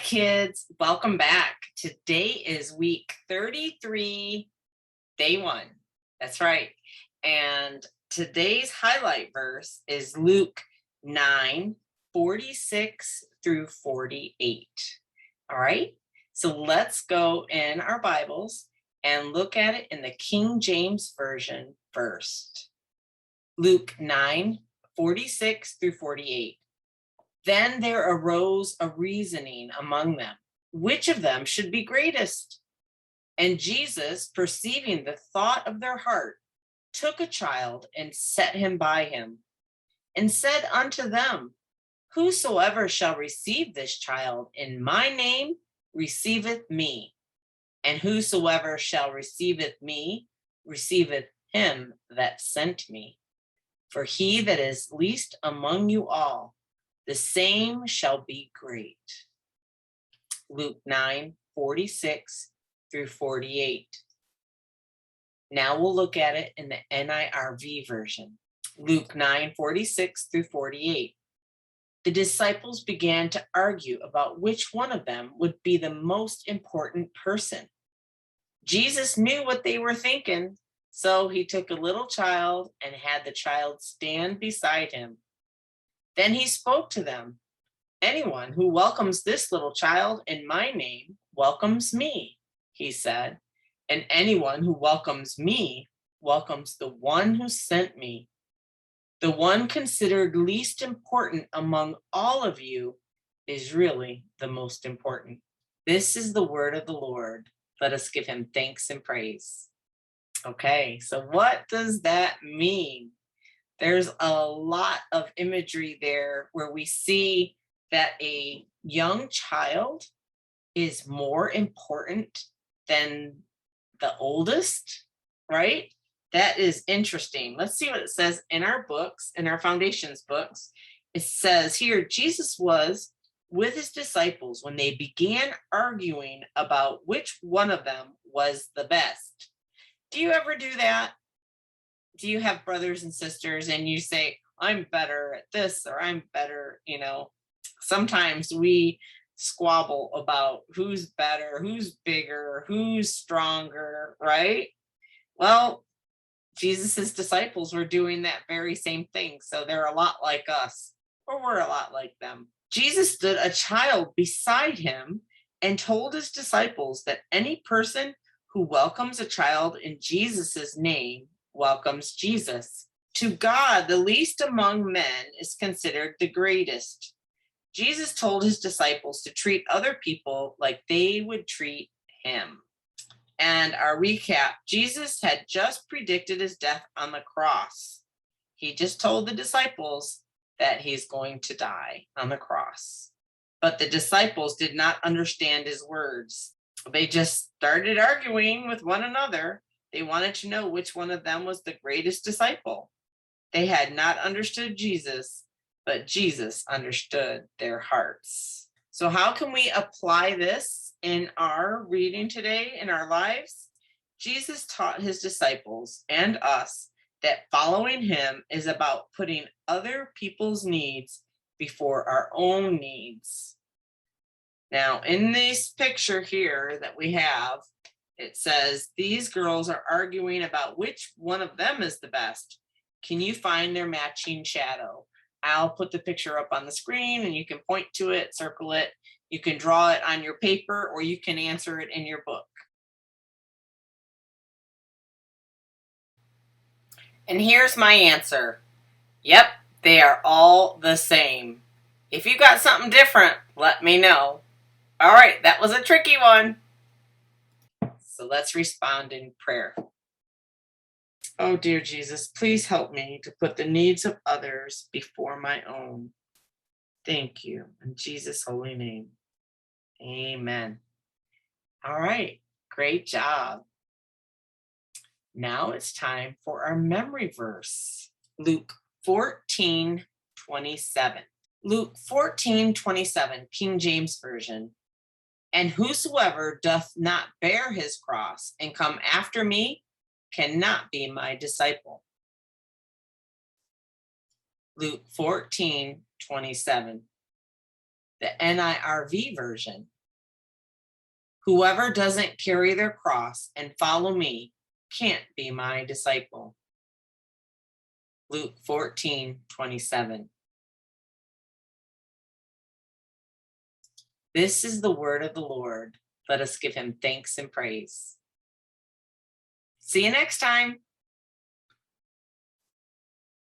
kids. Welcome back. Today is week 33, day 1. That's right. And today's highlight verse is Luke 9:46 through 48. All right. So let's go in our Bibles and look at it in the King James Version first. Luke 9:46 through 48. Then there arose a reasoning among them, which of them should be greatest? And Jesus, perceiving the thought of their heart, took a child and set him by him, and said unto them, Whosoever shall receive this child in my name receiveth me, and whosoever shall receiveth me receiveth him that sent me. For he that is least among you all, the same shall be great. Luke 9:46 through 48. Now we'll look at it in the NIRV version. Luke 9:46 through 48. The disciples began to argue about which one of them would be the most important person. Jesus knew what they were thinking, so he took a little child and had the child stand beside him. Then he spoke to them. Anyone who welcomes this little child in my name welcomes me, he said. And anyone who welcomes me welcomes the one who sent me. The one considered least important among all of you is really the most important. This is the word of the Lord. Let us give him thanks and praise. Okay, so what does that mean? There's a lot of imagery there where we see that a young child is more important than the oldest, right? That is interesting. Let's see what it says in our books, in our foundations books. It says here, Jesus was with his disciples when they began arguing about which one of them was the best. Do you ever do that? Do you have brothers and sisters and you say, I'm better at this or I'm better, sometimes we squabble about who's better, who's bigger, who's stronger, right? Well, Jesus's disciples were doing that very same thing. So they're a lot like us, or we're a lot like them. Jesus stood a child beside him and told his disciples that any person who welcomes a child in Jesus's name welcomes Jesus. To God, the least among men is considered the greatest. Jesus told his disciples to treat other people like they would treat him. And our recap, Jesus had just predicted his death on the cross. He just told the disciples that he's going to die on the cross. But the disciples did not understand his words. They just started arguing with one another. They wanted to know which one of them was the greatest disciple. They had not understood Jesus, but Jesus understood their hearts. So how can we apply this in our reading today in our lives? Jesus taught his disciples and us that following him is about putting other people's needs before our own needs. Now, in this picture here that we have, it says these girls are arguing about which one of them is the best. Can you find their matching shadow? I'll put the picture up on the screen and you can point to it, circle it. You can draw it on your paper or you can answer it in your book. And here's my answer. Yep, they are all the same. If you got something different, let me know. All right, that was a tricky one. So let's respond in prayer. Oh, dear Jesus, please help me to put the needs of others before my own. Thank you. In Jesus' holy name. Amen. All right, great job. Now it's time for our memory verse. Luke 14:27. Luke 14:27, King James Version. And whosoever doth not bear his cross and come after me cannot be my disciple. Luke 14:27. the NIRV version. Whoever doesn't carry their cross and follow me can't be my disciple. Luke 14:27. This is the word of the Lord. Let us give him thanks and praise. See you next time.